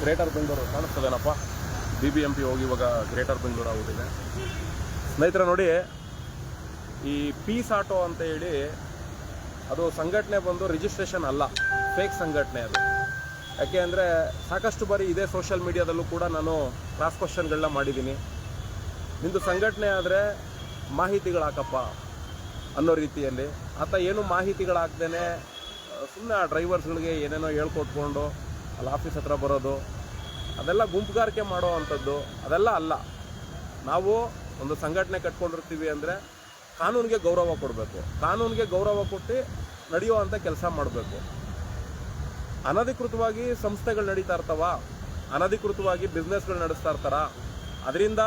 Greater Bengaluru ಕಾಣಿಸ್ತದೇನಪ್ಪ. BBMP ಹೋಗಿ ಇವಾಗ greater Bengaluru ಆಗೋದಿದೆ. ಸ್ನೇಹಿತರೆ ನೋಡಿ, ಈ ಪೀಸ್ ಆಟೋ ಅಂತ ಹೇಳಿ ಅದು ಸಂಘಟನೆ ಬಂದು ರಿಜಿಸ್ಟ್ರೇಷನ್ ಅಲ್ಲ, ಫೇಕ್ ಸಂಘಟನೆ ಅದು. ಯಾಕೆ ಅಂದರೆ ಸಾಕಷ್ಟು ಬಾರಿ ಇದೇ ಸೋಷಿಯಲ್ ಮೀಡಿಯಾದಲ್ಲೂ ಕೂಡ ನಾನು ಕ್ರಾಸ್ ಕ್ವಶನ್ಗಳನ್ನ ಮಾಡಿದ್ದೀನಿ. ನಿಂದು ಸಂಘಟನೆ ಆದರೆ ಮಾಹಿತಿಗಳಾಕಪ್ಪ ಅನ್ನೋ ರೀತಿಯಲ್ಲಿ. ಆತ ಏನು ಮಾಹಿತಿಗಳಾಗ್ದೇ ಸುಮ್ಮನೆ ಆ ಡ್ರೈವರ್ಸ್ಗಳಿಗೆ ಏನೇನೋ ಹೇಳ್ಕೊಟ್ಕೊಂಡು ಅಲ್ಲಿ ಆಫೀಸ್ ಹತ್ರ ಬರೋದು, ಅದೆಲ್ಲ ಗುಂಪುಗಾರಿಕೆ ಮಾಡೋ ಅಂಥದ್ದು, ಅದೆಲ್ಲ ಅಲ್ಲ. ನಾವು ಒಂದು ಸಂಘಟನೆ ಕಟ್ಕೊಂಡಿರ್ತೀವಿ ಅಂದರೆ ಕಾನೂನಿಗೆ ಗೌರವ ಕೊಡಬೇಕು. ಕಾನೂನಿಗೆ ಗೌರವ ಕೊಟ್ಟು ನಡೆಯುವಂಥ ಕೆಲಸ ಮಾಡಬೇಕು. ಅನಧಿಕೃತವಾಗಿ ಸಂಸ್ಥೆಗಳು ನಡೀತಾ ಇರ್ತಾವ, ಅನಧಿಕೃತವಾಗಿ ಬಿಸ್ನೆಸ್ಗಳು ನಡೆಸ್ತಾ ಇರ್ತಾರ, ಅದರಿಂದ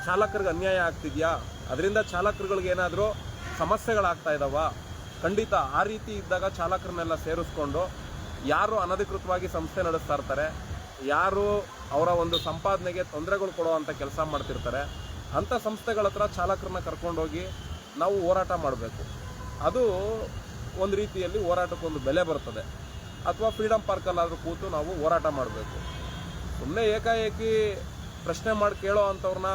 ಚಾಲಕರಿಗೆ ಅನ್ಯಾಯ ಆಗ್ತಿದ್ಯಾ, ಅದರಿಂದ ಚಾಲಕರುಗಳಿಗೆ ಏನಾದರೂ ಸಮಸ್ಯೆಗಳಾಗ್ತಾ ಇದ್ದಾವ, ಖಂಡಿತ ಆ ರೀತಿ ಇದ್ದಾಗ ಚಾಲಕರನ್ನೆಲ್ಲ ಸೇರಿಸ್ಕೊಂಡು ಯಾರು ಅನಧಿಕೃತವಾಗಿ ಸಂಸ್ಥೆ ನಡೆಸ್ತಾ ಇರ್ತಾರೆ, ಯಾರು ಅವರ ಒಂದು ಸಂಪಾದನೆಗೆ ತೊಂದರೆಗಳು ಕೊಡುವಂಥ ಕೆಲಸ ಮಾಡ್ತಿರ್ತಾರೆ, ಅಂಥ ಸಂಸ್ಥೆಗಳ ಹತ್ರ ಚಾಲಕರನ್ನ ಕರ್ಕೊಂಡೋಗಿ ನಾವು ಹೋರಾಟ ಮಾಡಬೇಕು. ಅದು ಒಂದು ರೀತಿಯಲ್ಲಿ ಹೋರಾಟಕ್ಕೊಂದು ಬೆಲೆ ಬರ್ತದೆ. ಅಥವಾ ಫ್ರೀಡಮ್ ಪಾರ್ಕಲ್ಲಾದರೂ ಕೂತು ನಾವು ಹೋರಾಟ ಮಾಡಬೇಕು. ಸುಮ್ಮನೆ ಏಕಾಏಕಿ ಪ್ರಶ್ನೆ ಮಾಡಿ ಕೇಳೋ ಅಂಥವ್ರನ್ನ,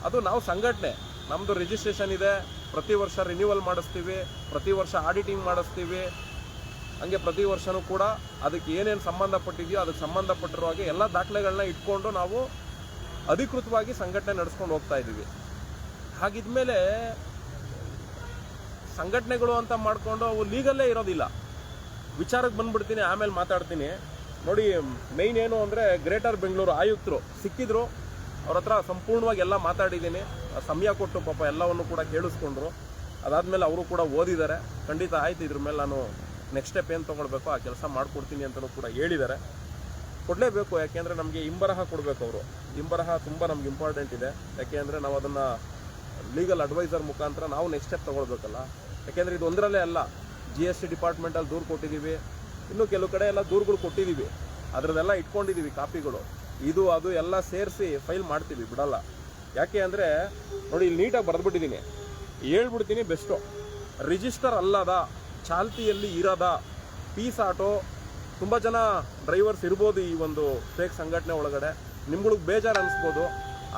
ಅದು ನಾವು ಸಂಘಟನೆ, ನಮ್ಮದು ರಿಜಿಸ್ಟ್ರೇಷನ್ ಇದೆ, ಪ್ರತಿ ವರ್ಷ ರಿನ್ಯೂವಲ್ ಮಾಡಿಸ್ತೀವಿ, ಪ್ರತಿ ವರ್ಷ ಆಡಿಟಿಂಗ್ ಮಾಡಿಸ್ತೀವಿ, ಹಂಗೆ ಪ್ರತಿ ವರ್ಷವೂ ಕೂಡ ಅದಕ್ಕೆ ಏನೇನು ಸಂಬಂಧಪಟ್ಟಿದೆಯೋ ಅದಕ್ಕೆ ಸಂಬಂಧಪಟ್ಟಿರೋ ಹಾಗೆ ಎಲ್ಲ ದಾಖಲೆಗಳನ್ನ ಇಟ್ಕೊಂಡು ನಾವು ಅಧಿಕೃತವಾಗಿ ಸಂಘಟನೆ ನಡೆಸ್ಕೊಂಡು ಹೋಗ್ತಾ ಇದ್ದೀವಿ. ಹಾಗಿದ್ಮೇಲೆ ಸಂಘಟನೆಗಳು ಅಂತ ಮಾಡಿಕೊಂಡು ಅವು ಲೀಗಲ್ಲೇ ಇರೋದಿಲ್ಲ. ವಿಚಾರಕ್ಕೆ ಬಂದ್ಬಿಡ್ತೀನಿ, ಆಮೇಲೆ ಮಾತಾಡ್ತೀನಿ. ನೋಡಿ, ಮೈನ್ ಏನು ಅಂದರೆ ಗ್ರೇಟರ್ ಬೆಂಗಳೂರು ಆಯುಕ್ತರು ಸಿಕ್ಕಿದ್ರು, ಅವ್ರ ಹತ್ರ ಸಂಪೂರ್ಣವಾಗಿ ಎಲ್ಲ ಮಾತಾಡಿದ್ದೀನಿ. ಸಮಯ ಕೊಟ್ಟು ಪಾಪ ಎಲ್ಲವನ್ನು ಕೂಡ ಕೇಳಿಸ್ಕೊಂಡ್ರು. ಅದಾದಮೇಲೆ ಅವರು ಕೂಡ ಓದಿದ್ದಾರೆ. ಖಂಡಿತ ಆಯ್ತು, ಇದ್ರ ಮೇಲೆ ನಾನು ನೆಕ್ಸ್ಟ್ ಸ್ಟೆಪ್ ಏನು ತೊಗೊಳ್ಬೇಕು ಆ ಕೆಲಸ ಮಾಡಿಕೊಡ್ತೀನಿ ಅಂತಲೂ ಕೂಡ ಹೇಳಿದ್ದಾರೆ. ಕೊಡಲೇಬೇಕು, ಯಾಕೆಂದರೆ ನಮಗೆ ಇಂಬರಹ ಕೊಡಬೇಕು. ಅವರು ಇಂಬರಹ ತುಂಬ ನಮ್ಗೆ ಇಂಪಾರ್ಟೆಂಟ್ ಇದೆ. ಯಾಕೆಂದರೆ ನಾವು ಅದನ್ನು ಲೀಗಲ್ ಅಡ್ವೈಸರ್ ಮುಖಾಂತರ ನಾವು ನೆಕ್ಸ್ಟ್ ಸ್ಟೆಪ್ ತೊಗೊಳ್ಬೇಕಲ್ಲ. ಯಾಕೆಂದರೆ ಇದು ಒಂದರಲ್ಲೇ ಅಲ್ಲ, GST ಡಿಪಾರ್ಟ್ಮೆಂಟಲ್ಲಿ ದೂರು ಕೊಟ್ಟಿದ್ದೀವಿ, ಇನ್ನೂ ಕೆಲವು ಕಡೆ ಎಲ್ಲ ದೂರುಗಳು ಕೊಟ್ಟಿದ್ದೀವಿ, ಅದರದೆಲ್ಲ ಇಟ್ಕೊಂಡಿದ್ದೀವಿ ಕಾಪಿಗಳು. ಇದು ಅದು ಎಲ್ಲ ಸೇರಿಸಿ ಫೈಲ್ ಮಾಡ್ತೀವಿ, ಬಿಡಲ್ಲ. ಯಾಕೆ ಅಂದರೆ ನೋಡಿ, ಇಲ್ಲಿ ನೀಟಾಗಿ ಬರೆದ್ಬಿಟ್ಟಿದ್ದೀನಿ, ಹೇಳ್ಬಿಡ್ತೀನಿ ಬೆಸ್ಟು. ರಿಜಿಸ್ಟರ್ ಅಲ್ಲದ, ಚಾಲ್ತಿಯಲ್ಲಿ ಇರದ ಪೀಸ್ ಆಟೋ, ತುಂಬ ಜನ ಡ್ರೈವರ್ಸ್ ಇರ್ಬೋದು ಈ ಒಂದು ಫೇಕ್ ಸಂಘಟನೆ ಒಳಗಡೆ. ನಿಮ್ಗಳಿಗೆ ಬೇಜಾರು ಅನಿಸ್ಬೋದು,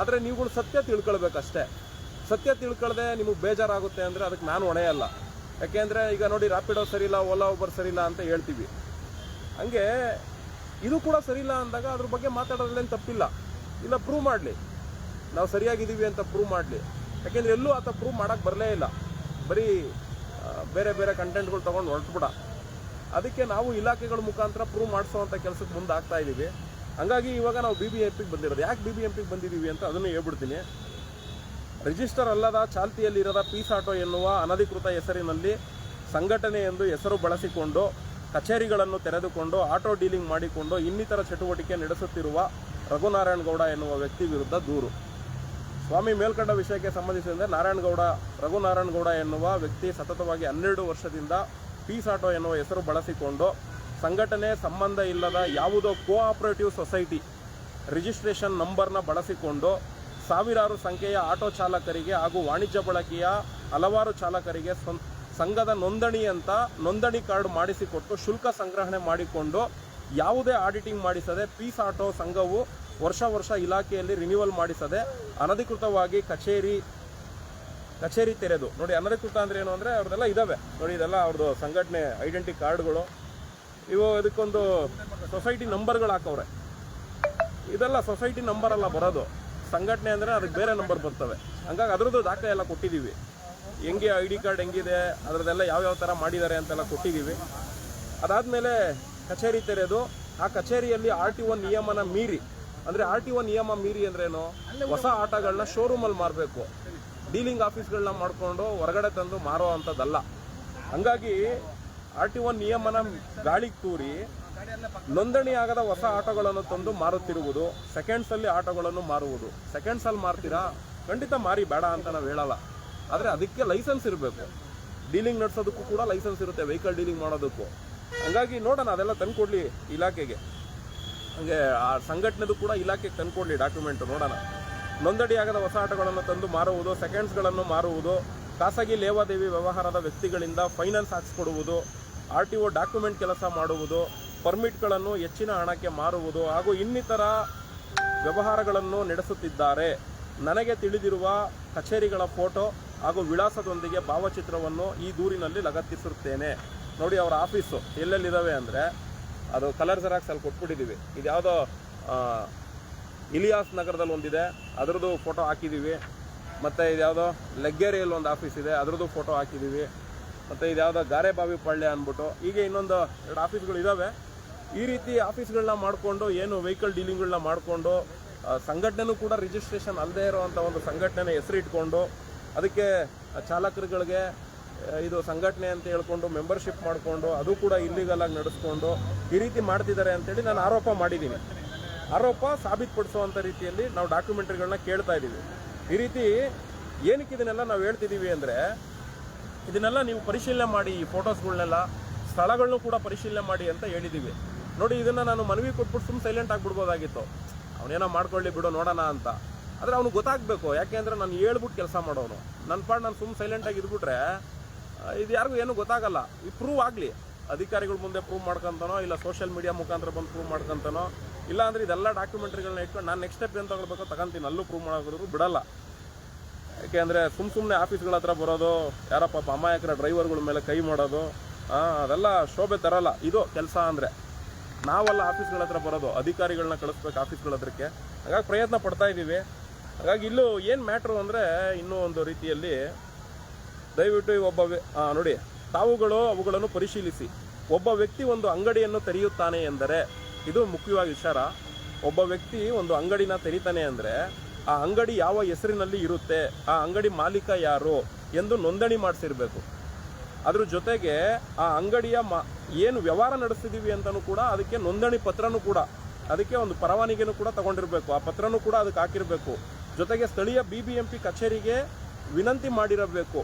ಆದರೆ ನೀವುಗಳು ಸತ್ಯ ತಿಳ್ಕೊಳ್ಬೇಕಷ್ಟೇ. ಸತ್ಯ ತಿಳ್ಕೊಳ್ದೆ ನಿಮಗೆ ಬೇಜಾರಾಗುತ್ತೆ ಅಂದರೆ ಅದಕ್ಕೆ ನಾನು ಹೊಣೆಯಲ್ಲ. ಯಾಕೆಂದರೆ ಈಗ ನೋಡಿ, ರ್ಯಾಪಿಡೋ ಸರಿಯಿಲ್ಲ, ಓಲಾ ಊಬರ್ ಸರಿಯಿಲ್ಲ ಅಂತ ಹೇಳ್ತೀವಿ. ಹಂಗೆ ಇದು ಕೂಡ ಸರಿಯಿಲ್ಲ ಅಂದಾಗ ಅದ್ರ ಬಗ್ಗೆ ಮಾತಾಡೋದ್ರೇನು ತಪ್ಪಿಲ್ಲ. ಇಲ್ಲ, ಪ್ರೂವ್ ಮಾಡಲಿ, ನಾವು ಸರಿಯಾಗಿದ್ದೀವಿ ಅಂತ ಪ್ರೂವ್ ಮಾಡಲಿ. ಯಾಕೆಂದರೆ ಎಲ್ಲೂ ಆತ ಪ್ರೂವ್ ಮಾಡೋಕ್ಕೆ ಬರಲೇ ಇಲ್ಲ, ಬರೀ ಬೇರೆ ಬೇರೆ ಕಂಟೆಂಟ್ಗಳು ತೊಗೊಂಡು ಹೊರಟ್ಬಿಡ. ಅದಕ್ಕೆ ನಾವು ಇಲಾಖೆಗಳ ಮುಖಾಂತರ ಪ್ರೂವ್ ಮಾಡಿಸೋವಂಥ ಕೆಲಸಕ್ಕೆ ಮುಂದೆ ಆಗ್ತಾ ಇದ್ದೀವಿ. ಹಂಗಾಗಿ ಇವಾಗ ನಾವು BBMPಗೆ ಬಂದಿರೋದು. ಯಾಕೆ BBMPಗೆ ಬಂದಿದ್ದೀವಿ ಅಂತ ಅದನ್ನು ಹೇಳ್ಬಿಡ್ತೀನಿ. ರಿಜಿಸ್ಟರ್ ಅಲ್ಲದ, ಚಾಲ್ತಿಯಲ್ಲಿರದ ಪೀಸ್ ಆಟೋ ಎನ್ನುವ ಅನಧಿಕೃತ ಹೆಸರಿನಲ್ಲಿ ಸಂಘಟನೆ ಎಂದು ಹೆಸರು ಬಳಸಿಕೊಂಡು ಕಚೇರಿಗಳನ್ನು ತೆರೆದುಕೊಂಡು ಆಟೋ ಡೀಲಿಂಗ್ ಮಾಡಿಕೊಂಡು ಇನ್ನಿತರ ಚಟುವಟಿಕೆ ನಡೆಸುತ್ತಿರುವ ರಘುನಾರಾಯಣಗೌಡ ಎನ್ನುವ ವ್ಯಕ್ತಿ ವಿರುದ್ಧ ದೂರು. ಸ್ವಾಮಿ ಮೇಲ್ಕಂಡ ವಿಷಯಕ್ಕೆ ಸಂಬಂಧಿಸಿದಂತೆ ರಘುನಾರಾಯಣಗೌಡ ಎನ್ನುವ ವ್ಯಕ್ತಿ ಸತತವಾಗಿ 12 ವರ್ಷದಿಂದ ಪೀಸ್ ಆಟೋ ಎನ್ನುವ ಹೆಸರು ಬಳಸಿಕೊಂಡು ಸಂಘಟನೆ ಸಂಬಂಧ ಇಲ್ಲದ ಯಾವುದೋ ಕೋಆಪರೇಟಿವ್ ಸೊಸೈಟಿ ರಿಜಿಸ್ಟ್ರೇಷನ್ ನಂಬರ್ನ ಬಳಸಿಕೊಂಡು ಸಾವಿರಾರು ಸಂಖ್ಯೆಯ ಆಟೋ ಚಾಲಕರಿಗೆ ಹಾಗೂ ವಾಣಿಜ್ಯ ಬಳಕೆಯ ಹಲವಾರು ಚಾಲಕರಿಗೆ ಸಂಘದ ನೋಂದಣಿ ಕಾರ್ಡ್ ಮಾಡಿಸಿಕೊಟ್ಟು ಶುಲ್ಕ ಸಂಗ್ರಹಣೆ ಮಾಡಿಕೊಂಡು ಯಾವುದೇ ಆಡಿಟಿಂಗ್ ಮಾಡಿಸದೆ ಪೀಸ್ ಆಟೋ ಸಂಘವು ವರ್ಷ ಇಲಾಖೆಯಲ್ಲಿ ರಿನ್ಯೂವಲ್ ಮಾಡಿಸದೆ ಅನಧಿಕೃತವಾಗಿ ಕಚೇರಿ ತೆರೆದು, ನೋಡಿ ಅನಧಿಕೃತ ಅಂದರೆ ಏನು ಅಂದರೆ ಅವ್ರದ್ದೆಲ್ಲ ಇದ್ದಾವೆ ನೋಡಿ, ಇದೆಲ್ಲ ಅವ್ರದ್ದು ಸಂಘಟನೆ ಐಡೆಂಟಿ ಕಾರ್ಡ್ಗಳು ಇವು. ಇದಕ್ಕೊಂದು ಸೊಸೈಟಿ ನಂಬರ್ಗಳು ಹಾಕವ್ರೆ. ಇದೆಲ್ಲ ಸೊಸೈಟಿ ನಂಬರ್ ಅಲ್ಲ ಬರೋದು, ಸಂಘಟನೆ ಅಂದರೆ ಅದಕ್ಕೆ ಬೇರೆ ನಂಬರ್ ಬರ್ತವೆ. ಹಂಗಾಗಿ ಅದರದ್ದು ದಾಖಲೆ ಎಲ್ಲ ಕೊಟ್ಟಿದ್ದೀವಿ. ಹೆಂಗೆ ID ಕಾರ್ಡ್ ಹೆಂಗಿದೆ, ಅದರದ್ದೆಲ್ಲ ಯಾವ್ಯಾವ ಥರ ಮಾಡಿದ್ದಾರೆ ಅಂತೆಲ್ಲ ಕೊಟ್ಟಿದ್ದೀವಿ. ಅದಾದಮೇಲೆ ಕಚೇರಿ ತೆರೆದು ಆ ಕಚೇರಿಯಲ್ಲಿ RTO ನಿಯಮನ ಮೀರಿ, ಅಂದರೆ RTO ನಿಯಮ ಮೀರಿ ಅಂದ್ರೇನು, ಹೊಸ ಆಟೋಗಳನ್ನ ಶೋರೂಮಲ್ಲಿ ಮಾರಬೇಕು, ಡೀಲಿಂಗ್ ಆಫೀಸ್ಗಳನ್ನ ಮಾಡಿಕೊಂಡು ಹೊರಗಡೆ ತಂದು ಮಾರೋ ಅಂಥದ್ದಲ್ಲ. ಹಂಗಾಗಿ RTO ನಿಯಮನ ಗಾಳಿಗೆ ತೂರಿ ನೋಂದಣಿ ಆಗದ ಹೊಸ ಆಟೋಗಳನ್ನು ತಂದು ಮಾರುತ್ತಿರುವುದು, ಸೆಕೆಂಡ್ಸಲ್ಲಿ ಆಟೋಗಳನ್ನು ಮಾರುವುದು. ಸೆಕೆಂಡ್ಸಲ್ಲಿ ಮಾರ್ತೀರಾ, ಖಂಡಿತ ಮಾರಿ, ಬೇಡ ಅಂತ ನಾವು ಹೇಳಲ್ಲ. ಆದರೆ ಅದಕ್ಕೆ ಲೈಸೆನ್ಸ್ ಇರಬೇಕು. ಡೀಲಿಂಗ್ ನಡೆಸೋದಕ್ಕೂ ಕೂಡ ಲೈಸೆನ್ಸ್ ಇರುತ್ತೆ, ವೆಹಿಕಲ್ ಡೀಲಿಂಗ್ ಮಾಡೋದಕ್ಕೂ. ಹಂಗಾಗಿ ನೋಡೋಣ, ಅದೆಲ್ಲ ತಂದುಕೊಡ್ಲಿ ಇಲಾಖೆಗೆ. ಹಂಗೆ ಆ ಸಂಘಟನೆದು ಕೂಡ ಇಲಾಖೆಗೆ ತಂದುಕೊಡ್ಲಿ ಡಾಕ್ಯುಮೆಂಟು, ನೋಡೋಣ. ನೋಂದಣಿ ಆಗದ ಹೊಸ ಆಟೋಗಳನ್ನು ತಂದು ಮಾರುವುದು, ಸೆಕೆಂಡ್ಸ್ಗಳನ್ನು ಮಾರುವುದು, ಖಾಸಗಿ ಲೇವಾದೇವಿ ವ್ಯವಹಾರದ ವ್ಯಕ್ತಿಗಳಿಂದ ಫೈನಾನ್ಸ್ ಹಾಕಿಸ್ಕೊಡುವುದು, RTO ಡಾಕ್ಯುಮೆಂಟ್ ಕೆಲಸ ಮಾಡುವುದು, ಪರ್ಮಿಟ್ಗಳನ್ನು ಹೆಚ್ಚಿನ ಹಣಕ್ಕೆ ಮಾರುವುದು ಹಾಗೂ ಇನ್ನಿತರ ವ್ಯವಹಾರಗಳನ್ನು ನಡೆಸುತ್ತಿದ್ದಾರೆ. ನನಗೆ ತಿಳಿದಿರುವ ಕಚೇರಿಗಳ ಫೋಟೋ ಹಾಗೂ ವಿಳಾಸದೊಂದಿಗೆ ಭಾವಚಿತ್ರವನ್ನು ಈ ದೂರಿನಲ್ಲಿ ಲಗತ್ತಿಸುತ್ತೇನೆ. ನೋಡಿ ಅವರ ಆಫೀಸು ಎಲ್ಲೆಲ್ಲಿದ್ದಾವೆ ಅಂದರೆ ಅದು ಕಲರ್ ಜೆರಾಕ್ಸ್ ಅಲ್ಲಿ ಕೊಟ್ಬಿಟ್ಟಿದ್ದೀವಿ. ಇದು ಯಾವುದೋ ಇಲಿಯಾಸ್ ನಗರದಲ್ಲಿ ಒಂದಿದೆ, ಅದರದ್ದು ಫೋಟೋ ಹಾಕಿದ್ದೀವಿ. ಮತ್ತು ಇದು ಯಾವುದೋ ಲೆಗ್ಗೇರಿಯಲ್ಲಿ ಒಂದು ಆಫೀಸ್ ಇದೆ, ಅದರದ್ದು ಫೋಟೋ ಹಾಕಿದ್ದೀವಿ. ಮತ್ತು ಇದು ಯಾವುದೋ ಗಾರೆಬಾವಿ ಪಾಳ್ಯ ಅಂದ್ಬಿಟ್ಟು ಹೀಗೆ ಇನ್ನೊಂದು 2 ಆಫೀಸ್ಗಳು ಇದ್ದಾವೆ. ಈ ರೀತಿ ಆಫೀಸ್ಗಳನ್ನ ಮಾಡಿಕೊಂಡು ಏನು ವೆಹಿಕಲ್ ಡೀಲಿಂಗ್ಗಳನ್ನ ಮಾಡಿಕೊಂಡು ಸಂಘಟನೆನೂ ಕೂಡ ರಿಜಿಸ್ಟ್ರೇಷನ್ ಅಲ್ಲದೆ ಇರೋವಂಥ ಒಂದು ಸಂಘಟನೆ ಹೆಸರಿಟ್ಕೊಂಡು ಅದಕ್ಕೆ ಚಾಲಕರುಗಳಿಗೆ ಇದು ಸಂಘಟನೆ ಅಂತ ಹೇಳ್ಕೊಂಡು ಮೆಂಬರ್ಶಿಪ್ ಮಾಡಿಕೊಂಡು ಅದು ಕೂಡ ಇಲ್ಲಿಗಲ್ ಆಗಿ ನಡೆಸ್ಕೊಂಡು ಈ ರೀತಿ ಮಾಡ್ತಿದ್ದಾರೆ ಅಂತೇಳಿ ನಾನು ಆರೋಪ ಮಾಡಿದ್ದೀನಿ. ಆರೋಪ ಸಾಬೀತುಪಡಿಸುವಂಥ ರೀತಿಯಲ್ಲಿ ನಾವು ಡಾಕ್ಯುಮೆಂಟ್ರಿಗಳನ್ನ ಕೇಳ್ತಾ ಇದ್ದೀವಿ. ಈ ರೀತಿ ಏನಕ್ಕೆ ಇದನ್ನೆಲ್ಲ ನಾವು ಹೇಳ್ತಿದ್ದೀವಿ ಅಂದರೆ ಇದನ್ನೆಲ್ಲ ನೀವು ಪರಿಶೀಲನೆ ಮಾಡಿ, ಈ ಫೋಟೋಸ್ಗಳನ್ನೆಲ್ಲ ಸ್ಥಳಗಳನ್ನು ಕೂಡ ಪರಿಶೀಲನೆ ಮಾಡಿ ಅಂತ ಹೇಳಿದ್ದೀವಿ. ನೋಡಿ ಇದನ್ನು ನಾನು ಮನವಿ ಕೊಟ್ಬಿಟ್ಟು ಸುಮ್ಮನೆ ಸೈಲೆಂಟ್ ಆಗಿಬಿಡ್ಬೋದಾಗಿತ್ತು, ಅವನೇನೋ ಮಾಡ್ಕೊಳ್ಳಿ ಬಿಡು ನೋಡೋಣ ಅಂತ. ಆದರೆ ಅವ್ನಿಗೆ ಗೊತ್ತಾಗಬೇಕು, ಯಾಕೆ ಅಂದರೆ ನಾನು ಹೇಳ್ಬಿಟ್ಟು ಕೆಲಸ ಮಾಡೋನು. ನನ್ನ ಪಾಡು ನಾನು ಸುಮ್ಮನೆ ಸೈಲೆಂಟಾಗಿ ಇದ್ಬಿಟ್ರೆ ಇದು ಯಾರಿಗೂ ಏನೂ ಗೊತ್ತಾಗಲ್ಲ. ಈ ಪ್ರೂವ್ ಆಗಲಿ, ಅಧಿಕಾರಿಗಳ ಮುಂದೆ ಪ್ರೂವ್ ಮಾಡ್ಕೊತಾನೋ ಇಲ್ಲ ಸೋಷಿಯಲ್ ಮೀಡಿಯಾ ಮುಖಾಂತರ ಬಂದು ಪ್ರೂವ್ ಮಾಡ್ಕೊತಾನೋ, ಇಲ್ಲ ಅಂದರೆ ಇದೆಲ್ಲ ಡಾಕ್ಯುಮೆಂಟ್ರಿಗಳನ್ನ ಇಟ್ಕೊಂಡು ನಾನು ನೆಕ್ಸ್ಟ್ ಸ್ಟೆಪ್ ಏನು ತಗೊಳ್ಬೇಕೋ ತಗೊಂತೀನಿ, ಅಲ್ಲೂ ಪ್ರೂವ್ ಮಾಡೋದ್ರು ಬಿಡಲ್ಲ. ಯಾಕೆ ಅಂದರೆ ಸುಮ್ಮನೆ ಆಫೀಸ್ಗಳ ಹತ್ರ ಬರೋದು, ಯಾರಪ್ಪ ಅಮಾಯಕರ ಡ್ರೈವರ್ಗಳ ಮೇಲೆ ಕೈ ಮಾಡೋದು, ಅದೆಲ್ಲ ಶೋಭೆ ತರಲ್ಲ. ಇದು ಕೆಲಸ ಅಂದರೆ ನಾವೆಲ್ಲ ಆಫೀಸ್ಗಳ ಹತ್ರ ಬರೋದು, ಅಧಿಕಾರಿಗಳನ್ನ ಕಳಿಸ್ಬೇಕು ಆಫೀಸ್ಗಳ ಹತ್ರಕ್ಕೆ. ಹಾಗಾಗಿ ಪ್ರಯತ್ನ ಪಡ್ತಾ ಇದ್ದೀವಿ. ಹಾಗಾಗಿ ಇಲ್ಲೂ ಏನು ಮ್ಯಾಟ್ರು ಅಂದರೆ ಇನ್ನೂ ಒಂದು ರೀತಿಯಲ್ಲಿ ದಯವಿಟ್ಟು ನೋಡಿ ತಾವುಗಳು ಅವುಗಳನ್ನು ಪರಿಶೀಲಿಸಿ. ಒಬ್ಬ ವ್ಯಕ್ತಿ ಒಂದು ಅಂಗಡಿಯನ್ನು ತೆರೆಯುತ್ತಾನೆ ಎಂದರೆ, ಇದು ಮುಖ್ಯವಾಗಿ ವಿಚಾರ, ಒಬ್ಬ ವ್ಯಕ್ತಿ ಒಂದು ಅಂಗಡಿನ ತೆರೀತಾನೆ ಅಂದರೆ ಆ ಅಂಗಡಿ ಯಾವ ಹೆಸರಿನಲ್ಲಿ ಇರುತ್ತೆ, ಆ ಅಂಗಡಿ ಮಾಲೀಕ ಯಾರು ಎಂದು ನೋಂದಣಿ ಮಾಡಿಸಿರ್ಬೇಕು. ಅದ್ರ ಜೊತೆಗೆ ಆ ಅಂಗಡಿಯ ಏನು ವ್ಯವಹಾರ ನಡೆಸ್ತಿದ್ದೀವಿ ಅಂತಲೂ ಕೂಡ ಅದಕ್ಕೆ ನೋಂದಣಿ ಪತ್ರನೂ ಕೂಡ, ಅದಕ್ಕೆ ಒಂದು ಪರವಾನಗಿನೂ ಕೂಡ ತಗೊಂಡಿರಬೇಕು, ಆ ಪತ್ರನೂ ಕೂಡ ಅದಕ್ಕೆ ಹಾಕಿರಬೇಕು. ಜೊತೆಗೆ ಸ್ಥಳೀಯ BBMP ಕಚೇರಿಗೆ ವಿನಂತಿ ಮಾಡಿರಬೇಕು.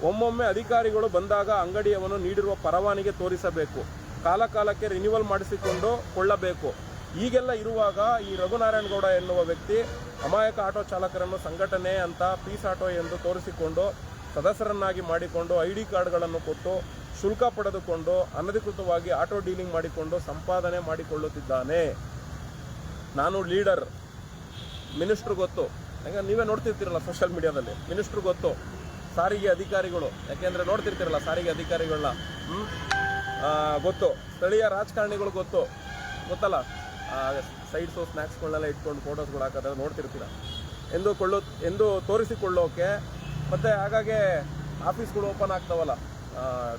ಒಮ್ಮೊಮ್ಮೆ ಅಧಿಕಾರಿಗಳು ಬಂದಾಗ ಅಂಗಡಿಯವನು ನೀಡಿರುವ ಪರವಾನಗಿ ತೋರಿಸಬೇಕು. ಕಾಲಕಾಲಕ್ಕೆ ರಿನ್ಯೂವಲ್ ಮಾಡಿಸಿಕೊಂಡು ಕೊಳ್ಳಬೇಕು. ಹೀಗೆಲ್ಲ ಇರುವಾಗ ಈ ರಘುನಾರಾಯಣಗೌಡ ಎನ್ನುವ ವ್ಯಕ್ತಿ ಅಮಾಯಕ ಆಟೋ ಚಾಲಕರನ್ನು ಸಂಘಟನೆ ಅಂತ ಪೀಸ್ ಆಟೋ ಎಂದು ತೋರಿಸಿಕೊಂಡು ಸದಸ್ಯರನ್ನಾಗಿ ಮಾಡಿಕೊಂಡು ID ಕಾರ್ಡ್ಗಳನ್ನು ಕೊಟ್ಟು ಶುಲ್ಕ ಪಡೆದುಕೊಂಡು ಅನಧಿಕೃತವಾಗಿ ಆಟೋ ಡೀಲಿಂಗ್ ಮಾಡಿಕೊಂಡು ಸಂಪಾದನೆ ಮಾಡಿಕೊಳ್ಳುತ್ತಿದ್ದಾನೆ. ನಾನು ಲೀಡರ್, ಮಿನಿಸ್ಟ್ರು ಗೊತ್ತು, ಯಾಕಂದ್ರೆ ನೀವೇ ನೋಡ್ತಿರ್ತೀರಲ್ಲ ಸೋಷಿಯಲ್ ಮೀಡಿಯಾದಲ್ಲಿ, ಮಿನಿಸ್ಟ್ರು ಗೊತ್ತು, ಸಾರಿಗೆ ಅಧಿಕಾರಿಗಳು, ಯಾಕೆಂದರೆ ನೋಡ್ತಿರ್ತೀರಲ್ಲ ಸಾರಿಗೆ ಅಧಿಕಾರಿಗಳನ್ನ ಗೊತ್ತು, ಸ್ಥಳೀಯ ರಾಜಕಾರಣಿಗಳು ಗೊತ್ತಲ್ಲ, ಸೈಡ್ಸು ಸ್ನ್ಯಾಕ್ಸ್ಗಳನ್ನೆಲ್ಲ ಇಟ್ಕೊಂಡು ಫೋಟೋಸ್ಗಳು ಹಾಕೋದ್ರೆ ನೋಡ್ತಿರ್ತೀರ ಎಂದು ತೋರಿಸಿಕೊಳ್ಳೋಕೆ. ಮತ್ತು ಹಾಗಾಗಿ ಆಫೀಸ್ಗಳು ಓಪನ್ ಆಗ್ತಾವಲ್ಲ,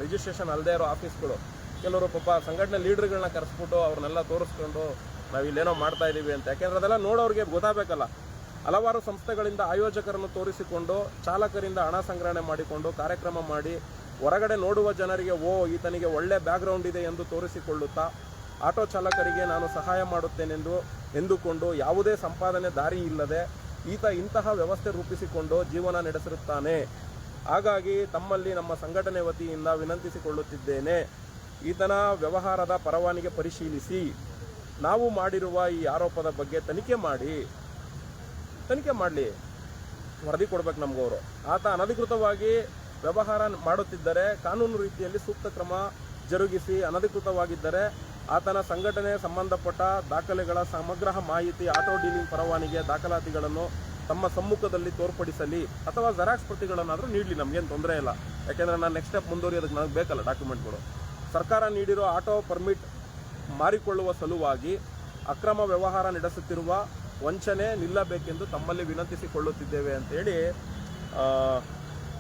ರಿಜಿಸ್ಟ್ರೇಷನ್ ಅಲ್ಲದೆ ಇರೋ ಆಫೀಸ್ಗಳು, ಕೆಲವರು ಪಾಪ ಸಂಘಟನೆ ಲೀಡರ್ಗಳನ್ನ ಕರೆಸ್ಬಿಟ್ಟು ಅವ್ರನ್ನೆಲ್ಲ ತೋರಿಸ್ಕೊಂಡು ನಾವು ಇಲ್ಲೇನೋ ಮಾಡ್ತಾ ಇದ್ದೀವಿ ಅಂತ. ಯಾಕೆಂದರೆ ಅದೆಲ್ಲ ನೋಡೋರಿಗೆ ಗೊತ್ತಾಗಬೇಕಲ್ಲ. ಹಲವಾರು ಸಂಸ್ಥೆಗಳಿಂದ ಆಯೋಜಕರನ್ನು ತೋರಿಸಿಕೊಂಡು ಚಾಲಕರಿಂದ ಹಣ ಸಂಗ್ರಹಣೆ ಮಾಡಿಕೊಂಡು ಕಾರ್ಯಕ್ರಮ ಮಾಡಿ ಹೊರಗಡೆ ನೋಡುವ ಜನರಿಗೆ ಈತನಿಗೆ ಒಳ್ಳೆ ಬ್ಯಾಕ್ಗ್ರೌಂಡ್ ಇದೆ ಎಂದು ತೋರಿಸಿಕೊಳ್ಳುತ್ತಾ ಆಟೋ ಚಾಲಕರಿಗೆ ನಾನು ಸಹಾಯ ಮಾಡುತ್ತೇನೆಂದು ಎಂದುಕೊಂಡು ಯಾವುದೇ ಸಂಪಾದನೆ ದಾರಿ ಇಲ್ಲದೆ ಈತ ಇಂತಹ ವ್ಯವಸ್ಥೆ ರೂಪಿಸಿಕೊಂಡು ಜೀವನ ನಡೆಸಿರುತ್ತಾನೆ. ಹಾಗಾಗಿ ತಮ್ಮಲ್ಲಿ ನಮ್ಮ ಸಂಘಟನೆ ವತಿಯಿಂದ ವಿನಂತಿಸಿಕೊಳ್ಳುತ್ತಿದ್ದೇನೆ, ಈತನ ವ್ಯವಹಾರದ ಪರವಾನಗಿ ಪರಿಶೀಲಿಸಿ ನಾವು ಮಾಡಿರುವ ಈ ಆರೋಪದ ಬಗ್ಗೆ ತನಿಖೆ ಮಾಡಲಿ, ವರದಿ ಕೊಡ್ಬೇಕು ನಮಗವರು. ಆತ ಅನಧಿಕೃತವಾಗಿ ವ್ಯವಹಾರ ಮಾಡುತ್ತಿದ್ದರೆ ಕಾನೂನು ರೀತಿಯಲ್ಲಿ ಸೂಕ್ತ ಕ್ರಮ ಜರುಗಿಸಿ, ಅನಧಿಕೃತವಾಗಿದ್ದರೆ ಆತನ ಸಂಘಟನೆ ಸಂಬಂಧಪಟ್ಟ ದಾಖಲೆಗಳ ಸಮಗ್ರ ಮಾಹಿತಿ, ಆಟೋ ಡೀಲಿಂಗ್ ಪರವಾನಗಿಯ ದಾಖಲಾತಿಗಳನ್ನು ತಮ್ಮ ಸಮ್ಮುಖದಲ್ಲಿ ತೋರ್ಪಡಿಸಲಿ ಅಥವಾ ಜೆರಾಕ್ಸ್ ಪ್ರತಿಗಳನ್ನಾದರೂ ನೀಡಲಿ, ನಮಗೇನು ತೊಂದರೆ ಇಲ್ಲ. ಯಾಕೆಂದರೆ ನಾನು ನೆಕ್ಸ್ಟ್ ಸ್ಟೆಪ್ ಮುಂದುವರಿಯೋದಕ್ಕೆ ನನಗೆ ಬೇಕಲ್ಲ ಡಾಕ್ಯುಮೆಂಟ್ಗಳು. ಸರ್ಕಾರ ನೀಡಿರೋ ಆಟೋ ಪರ್ಮಿಟ್ ಮಾರಿಕೊಳ್ಳುವ ಸಲುವಾಗಿ ಅಕ್ರಮ ವ್ಯವಹಾರ ನಡೆಸುತ್ತಿರುವ ವಂಚನೆ ನಿಲ್ಲಬೇಕೆಂದು ತಮ್ಮಲ್ಲಿ ವಿನಂತಿಸಿಕೊಳ್ಳುತ್ತಿದ್ದೇವೆ ಅಂತೇಳಿ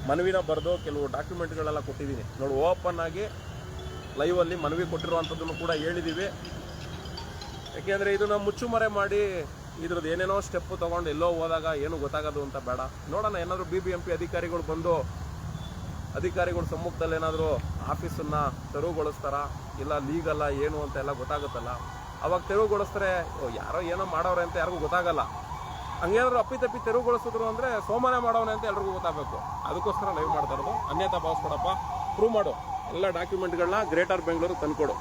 ಮನವಿನ ಬರೆದು ಕೆಲವು ಡಾಕ್ಯುಮೆಂಟ್ಗಳೆಲ್ಲ ಕೊಟ್ಟಿದ್ದೀನಿ. ನೋಡಿ, ಓಪನ್ ಆಗಿ ಲೈವಲ್ಲಿ ಮನವಿ ಕೊಟ್ಟಿರುವಂಥದ್ದನ್ನು ಕೂಡ ಹೇಳಿದ್ದೀವಿ. ಯಾಕೆಂದರೆ ಇದನ್ನು ಮುಚ್ಚುಮರೆ ಮಾಡಿ ಇದ್ರದ್ದು ಏನೇನೋ ಸ್ಟೆಪ್ಪು ತೊಗೊಂಡು ಎಲ್ಲೋ ಹೋದಾಗ ಏನು ಗೊತ್ತಾಗೋದು ಅಂತ ಬೇಡ. ನೋಡೋಣ, ಏನಾದರೂ BBMP ಅಧಿಕಾರಿಗಳು ಬಂದು ಅಧಿಕಾರಿಗಳ ಸಮ್ಮುಖದಲ್ಲಿ ಏನಾದರೂ ಆಫೀಸನ್ನು ತೆರವುಗೊಳಿಸ್ತಾರ, ಇಲ್ಲ ಲೀಗಲ್ಲ ಏನು ಅಂತ ಎಲ್ಲ ಗೊತ್ತಾಗುತ್ತಲ್ಲ. ಅವಾಗ ತೆರವುಗೊಳಿಸ್ತಾರೆ, ಯಾರೋ ಏನೋ ಮಾಡೋರೆ ಅಂತ ಯಾರಿಗೂ ಗೊತ್ತಾಗಲ್ಲ. ಹಂಗೇನಾದ್ರು ಅಪ್ಪಿತಪ್ಪಿ ತೆರವುಗೊಳಿಸಿದ್ರು ಅಂದರೆ ಸೋಮನೆ ಮಾಡೋನೆ ಅಂತ ಎಲ್ರಿಗೂ ಗೊತ್ತಾಗಬೇಕು. ಅದಕ್ಕೋಸ್ಕರ ಲೈವ್ ಮಾಡ್ತಾ ಇರೋದು. ಅನ್ಯತಾ ಭಾವಿಸ್ಕೊಡಪ್ಪ, ಪ್ರೂವ್ ಮಾಡು, ಎಲ್ಲ ಡಾಕ್ಯುಮೆಂಟ್ಗಳನ್ನ ಗ್ರೇಟರ್ ಬೆಂಗಳೂರು ತಂದುಕೊಡು.